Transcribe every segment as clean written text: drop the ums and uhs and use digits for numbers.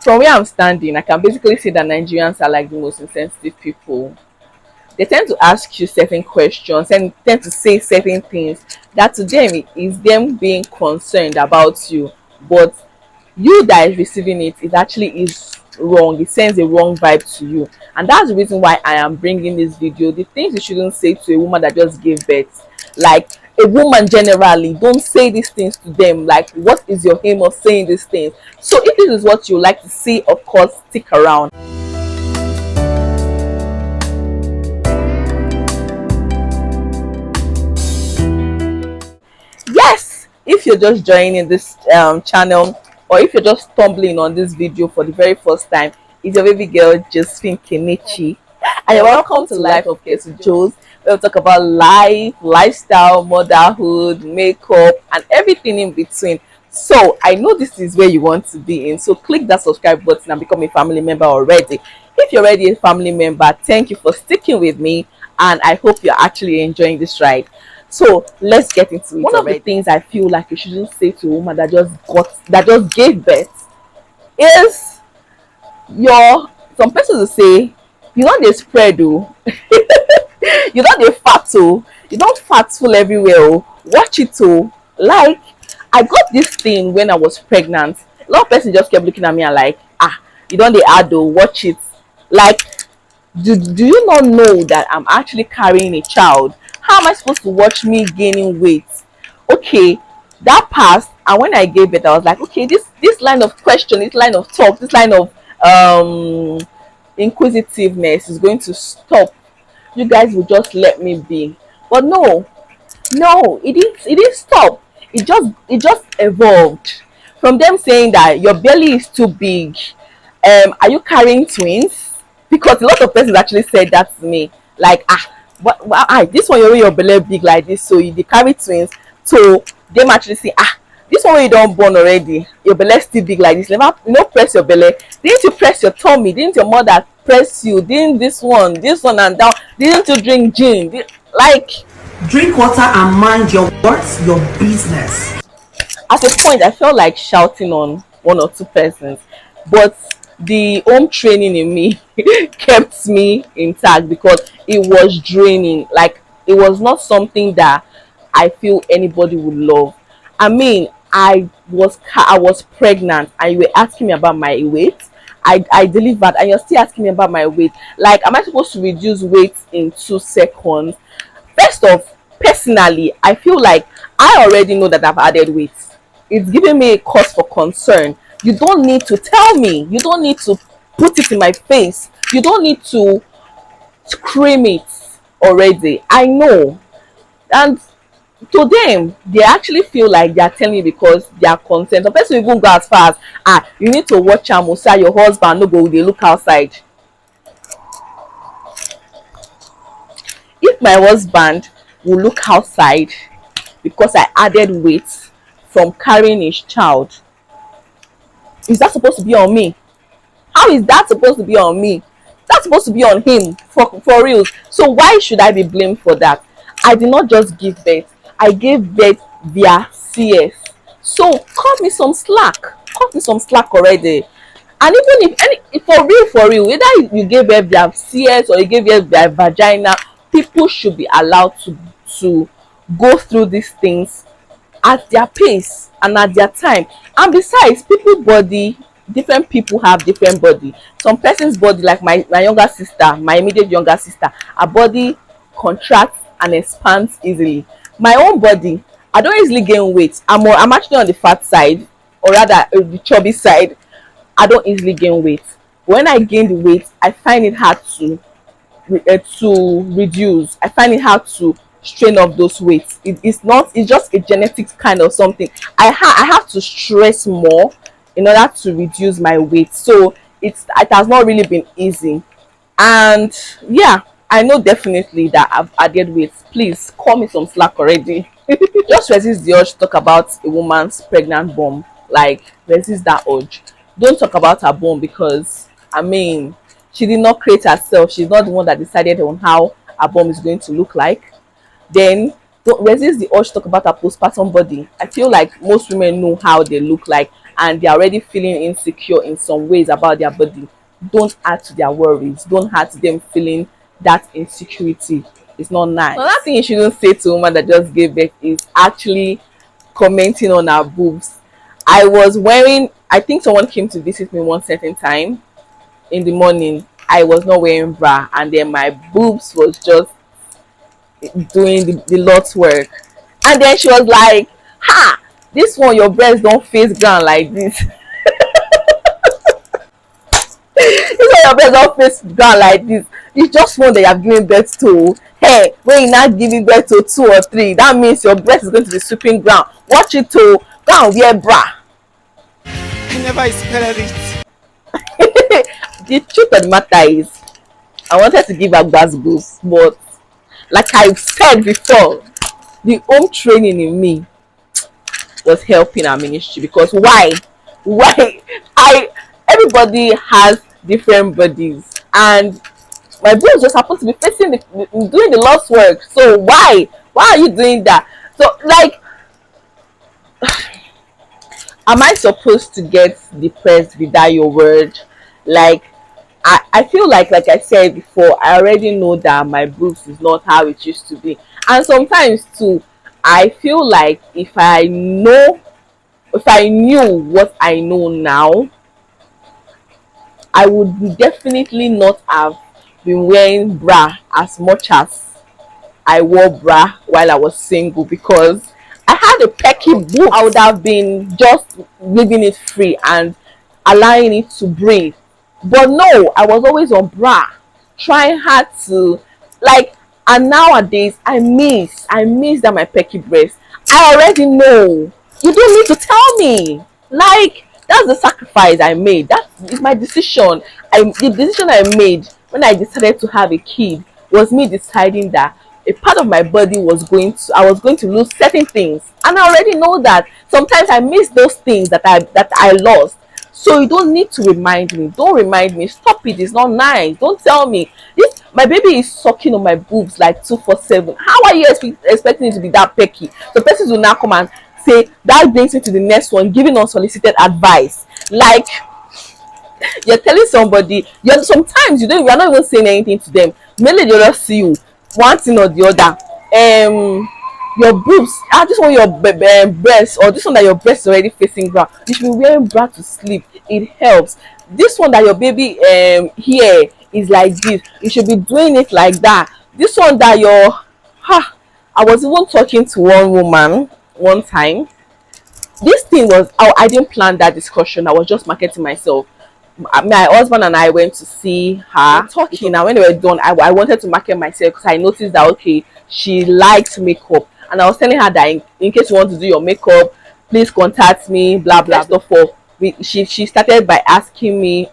From where I'm standing, I can basically say that Nigerians are like the most insensitive people. They tend to ask you certain questions and tend to say certain things that to them it is them being concerned about you, but you that is receiving it, it actually is wrong. It sends a wrong vibe to you, and that's the reason why I am bringing this video. The things you shouldn't say to a woman that just gave birth, like a woman generally, don't say these things to them. Like, what is your aim of saying these things? So if this is what you like to see, of course, stick around. Yes, if you're just joining this channel, or if you're just stumbling on this video for the very first time, it's your baby girl Josephine Kenichi, and you're welcome to Life of Joes, where we talk about life, lifestyle, motherhood, makeup, and everything in between. So I know this is where you want to be in, so click that subscribe button and become a family member already. If you're already a family member, thank you for sticking with me, and I hope you're actually enjoying this ride. So let's get into it. One of the things I feel like you shouldn't say to a woman that just gave birth is your some persons will say you don't dey spread oh, you don't dey fat oh, you don't fat full everywhere oh, watch it oh. Like, I got this thing when I was pregnant. A lot of persons just kept looking at me and like, ah, you don't dey add oh, watch it. Like, do you not know that I'm actually carrying a child? How am I supposed to watch me gaining weight? Okay, that passed, and when I gave it, I was like, okay, this line of question, this line of talk, this line of um inquisitiveness is going to stop. You guys will just let me be. But no, it didn't stop. It just evolved from them saying that your belly is too big. Are you carrying twins? Because a lot of persons actually said that to me, like, ah, this one your belly big like this, so you dey carry twins. So them actually say, ah, this one wey you don born already, your belly still big like this, never, you no press your belly. Didn't you press your tummy? Didn't your mother press you? Didn't this one and down? Didn't you drink gin? Like, drink water and mind your words, your business. at a point I felt like shouting on one or two persons, but the home training in me kept me intact because it was draining. Like, it was not something that I feel anybody would love. I mean, I was pregnant and you were asking me about my weight. I delivered and you're still asking me about my weight. Like, am I supposed to reduce weight in 2 seconds? First off, personally, I feel like I already know that I've added weight. It's giving me a cause for concern. You don't need to tell me. You don't need to put it in my face. You don't need to scream it already. I know. And to them, they actually feel like they are telling me because they are concerned. Some person even go as far as, ah, you need to watch am, say your husband no go dey look outside. If my husband will look outside because I added weight from carrying his child, is that supposed to be on me? How is that supposed to be on me? That's supposed to be on him for real. So why should I be blamed for that? I did not just give birth. I gave birth via CS. So cut me some slack. Cut me some slack already. And even if for real, whether you gave birth via CS or you gave birth via vagina, people should be allowed to go through these things at their pace and at their time. And besides, people body, different people have different body. Some person's body, like my younger sister, my immediate younger sister, her body contracts and expands easily. My own body, I don't easily gain weight. I'm actually on the fat side, or rather the chubby side. I don't easily gain weight. When I gain the weight, I find it hard to reduce. I find it hard to strain off those weights. It's just a genetic kind of something. I have to stress more in order to reduce my weight. So it has not really been easy. And yeah, I know definitely that I've added weight. Please call me some slack already. Just resist the urge to talk about a woman's pregnant bum. Like, resist that urge. Don't talk about her bum, because I mean, she did not create herself. She's not the one that decided on how her bum is going to look like. Then don't resist the urge to talk about her postpartum body. I feel like most women know how they look like, and they're already feeling insecure in some ways about their body, don't add to their worries, don't add to them feeling that insecurity. It's not nice. Another thing you shouldn't say to a woman that just gave birth is actually commenting on her boobs. I was wearing, I think someone came to visit me one certain time in the morning. I was not wearing bra, and then my boobs was just doing the Lord's work. And then she was like, ha, this one your breast don't face ground like this. This one your breast don't face ground like this. It's just one that you have given birth to. Hey, when you're not giving birth to 2 or 3, that means your breast is going to be sweeping ground. Watch it to go and wear bra. I never expected it. The truth of the matter is, I wanted to give her goosebumps, but like I said before, the home training in me was helping our ministry. Because why I everybody has different bodies, and my boobs just happen to be facing doing the Lord's work. So why are you doing that? So like, am I supposed to get depressed without your word? Like, I feel like I said before, I already know that my boobs is not how it used to be. And sometimes too, I feel like if I knew what I know now, I would definitely not have been wearing bra as much as I wore bra while I was single, because I had a pecky boob. I would have been just leaving it free and allowing it to breathe. But no, I was always on bra, trying hard to, like, and nowadays I miss that my pecky breast. I already know. You don't need to tell me. Like, that's the sacrifice I made. That is my decision. The decision I made when I decided to have a kid was me deciding that a part of my body I was going to lose certain things, and I already know that sometimes I miss those things that I lost. So you don't need to remind me. Don't remind me. Stop it. It's not nice. Don't tell me this. My baby is sucking on my boobs like 247. How are you expecting it to be that pecky? The person will now come and say that brings me to the next one, giving unsolicited advice. Like, you're telling somebody, sometimes you're not even saying anything to them. Mainly they just see you one thing or the other. Your boobs, this one your breast, or this one that your breast is already facing ground, you should be wearing bra to sleep. It helps. This one that your baby here is like this, you should be doing it like that. This one that your I was even talking to one woman one time. This thing was, I didn't plan that discussion. I was just marketing myself. My husband and I went to see her talking, and when they were done, I wanted to market myself because I noticed that okay, she likes makeup, and I was telling her that in case you want to do your makeup, please contact me, blah blah stuff. For she started by asking me,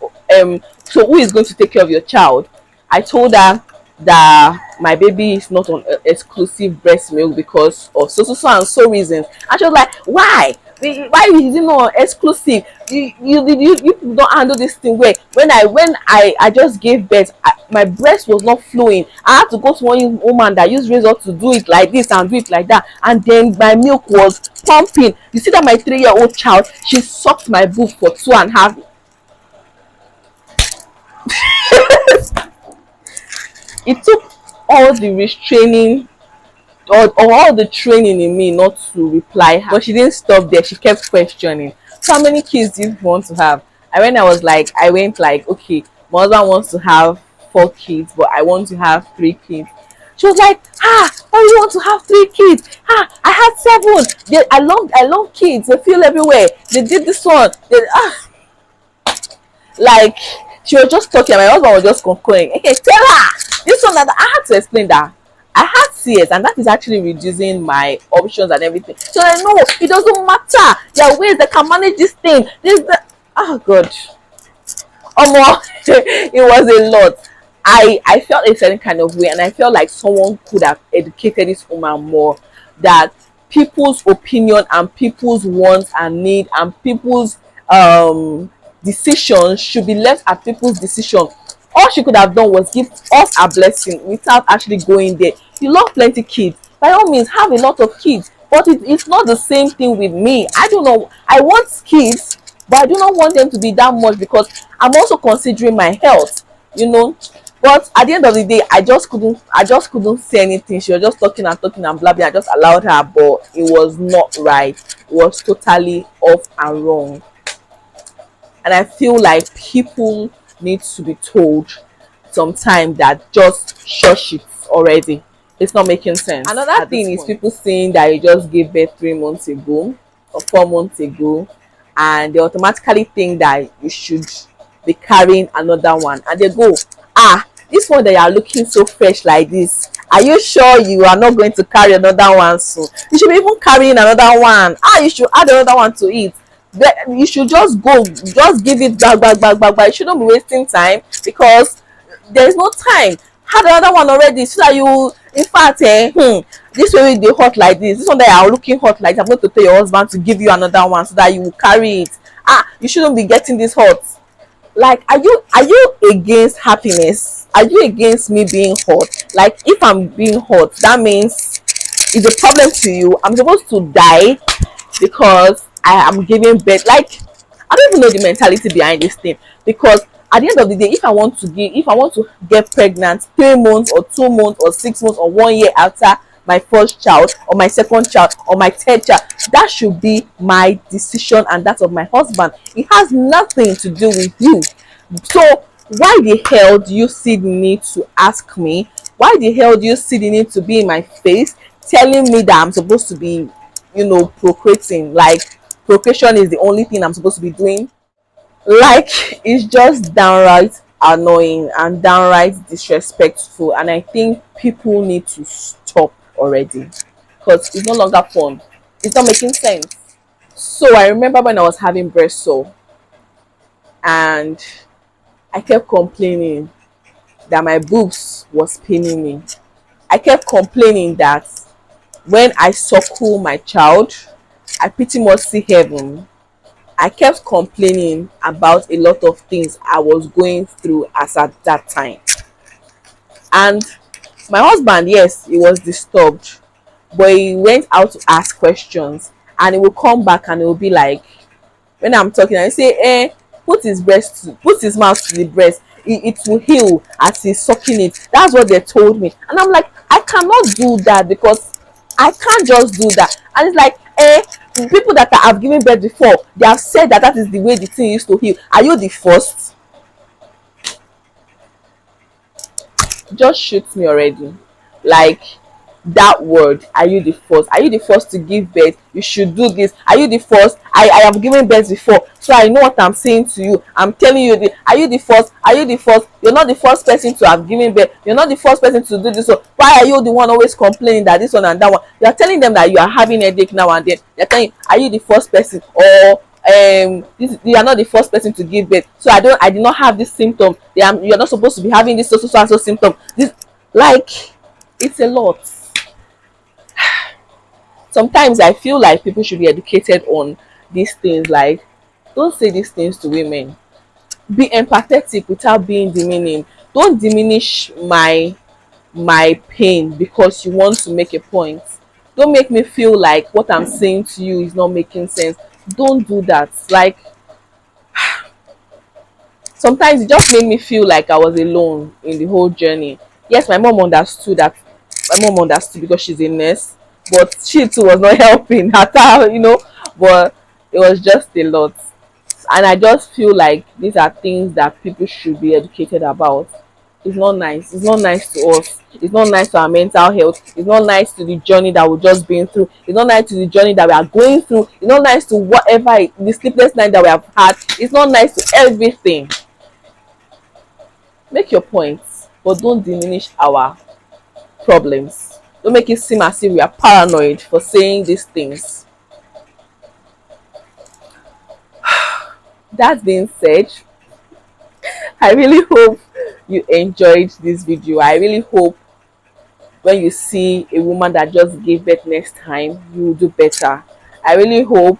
so who is going to take care of your child? I told her that my baby is not on exclusive breast milk because of so and so reasons, and she was like, why is it not exclusive? You don't handle this thing well. When I just gave birth, my breast was not flowing. I had to go to one woman that used razor to do it like this and do it like that, and then my milk was pumping. You see that my 3-year-old child, she sucked my boob for 2.5. It took all the restraining or all the training in me not to reply her, but she didn't stop there. She kept questioning, so how many kids do you want to have? I went like, okay, my husband wants to have 4 kids, but I want to have 3 kids. She was like, why do you want to have 3 kids? I had 7. I love kids. They feel everywhere. They did this one. Like, she was just talking, and my husband was just concurring. Okay, tell her this one. That I had to explain that I had CS, and that is actually reducing my options and everything. So I know it doesn't matter. There are ways that can manage this thing. Oh God, it was a lot. I felt a certain kind of way, and I felt like someone could have educated this woman more. That people's opinion and people's wants and need and people's decisions should be left at people's decision. All she could have done was give us a blessing without actually going there. You love plenty kids, by all means have a lot of kids, but it's not the same thing with me. I don't know, I want kids, but I do not want them to be that much because I'm also considering my health, you know. But at the end of the day, I just couldn't say anything. She was just talking and blah blah. I just allowed her, but it was not right. It was totally off and wrong. And I feel like people need to be told sometime that just shush it already. It's not making sense. Another thing is people saying that you just gave birth 3 months ago or 4 months ago, and they automatically think that you should be carrying another one, and they go, ah, this one that you are looking so fresh like this, are you sure you are not going to carry another one soon? You should be even carrying another one. Ah, you should add another one to it. You should just go, just give it back. You shouldn't be wasting time because there is no time. Had another one already so that you, in fact, this way they hot like this one that you are looking hot like, I'm going to tell your husband to give you another one so that you will carry it. Ah, you shouldn't be getting this hot. Like, are you against happiness? Are you against me being hot? Like, if I'm being hot, that means it's a problem to you. I'm supposed to die because I am giving birth. Like, I don't even know the mentality behind this thing. Because at the end of the day, if I want to get pregnant 3 months or 2 months or 6 months or 1 year after my first child or my second child or my third child, that should be my decision and that of my husband. It has nothing to do with you. So why the hell do you see the need to ask me? Why the hell do you see the need to be in my face telling me that I'm supposed to be, procreating? Like, procreation is the only thing I'm supposed to be doing. Like, it's just downright annoying and downright disrespectful, and I think people need to stop already because it's no longer fun. It's not making sense. So I remember when I was having breast sore and I kept complaining that my boobs was paining me. I kept complaining that when I suckle my child, I pretty much see heaven. I kept complaining about a lot of things I was going through as at that time. And my husband, yes, he was disturbed, but he went out to ask questions, and he will come back and he will be like, when I'm talking, I say, put his mouth to the breast. It will heal as he's sucking it. That's what they told me. And I'm like, I cannot do that because I can't just do that. And it's like, people that have given birth before, they have said that that is the way the thing used to heal. Are you the first? Just shoot me already. Like, that word, are you the first? Are you the first to give birth? You should do this. Are you the first? I have given birth before, so I know what I'm saying to you. I'm telling you, are you the first? Are you the first? You're not the first person to have given birth. You're not the first person to do this. So why are you the one always complaining that this one and that one? You're telling them that you are having a headache now and then. You're telling, are you the first person? Or you are not the first person to give birth, so I did not have this symptom. You're not supposed to be having this so symptom. This, like, it's a lot. Sometimes I feel like people should be educated on these things. Like, don't say these things to women. Be empathetic without being demeaning. Don't diminish my pain because you want to make a point. Don't make me feel like what I'm saying to you is not making sense. Don't do that. Like, sometimes it just made me feel like I was alone in the whole journey. Yes, my mom understood that. My mom understood because she's a nurse, but she too was not helping at all. But it was just a lot, and I just feel like these are things that people should be educated about. It's not nice. It's not nice to us. It's not nice to our mental health. It's not nice to the journey that we've just been through. It's not nice to the journey that we are going through. It's not nice to the sleepless night that we have had. It's not nice to everything. Make your points, but don't diminish our problems. Don't make it seem as if we are paranoid for saying these things. That being said, I really hope you enjoyed this video. I really hope when you see a woman that just gave birth next time, you will do better. I really hope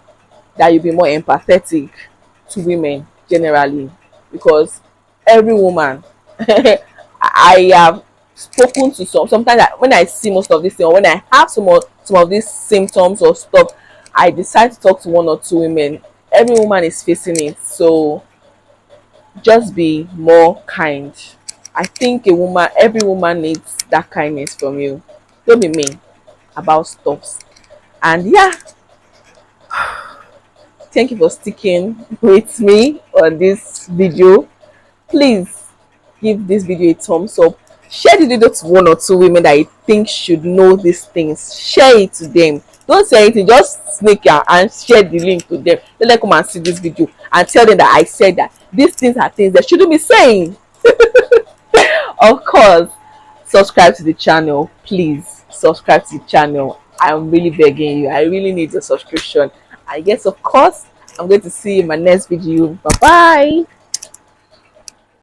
that you'll be more empathetic to women generally, because every woman I have spoken to sometimes when I see most of this thing, or when I have some of these symptoms or stuff, I decide to talk to one or two women. every woman is facing it. So just be more kind. I think every woman needs that kindness from you. Don't be mean about stuff. And yeah, thank you for sticking with me on this video. Please give this video a thumbs up. Share the video to one or two women that you think should know these things. Share it to them. Don't say anything, just sneak out and share the link to them. Let them come and see this video and tell them that I said that these things are things they shouldn't be saying. Of course, subscribe to the channel. Please subscribe to the channel. I'm really begging you. I really need your subscription. I guess, of course, I'm going to see you in my next video. Bye bye.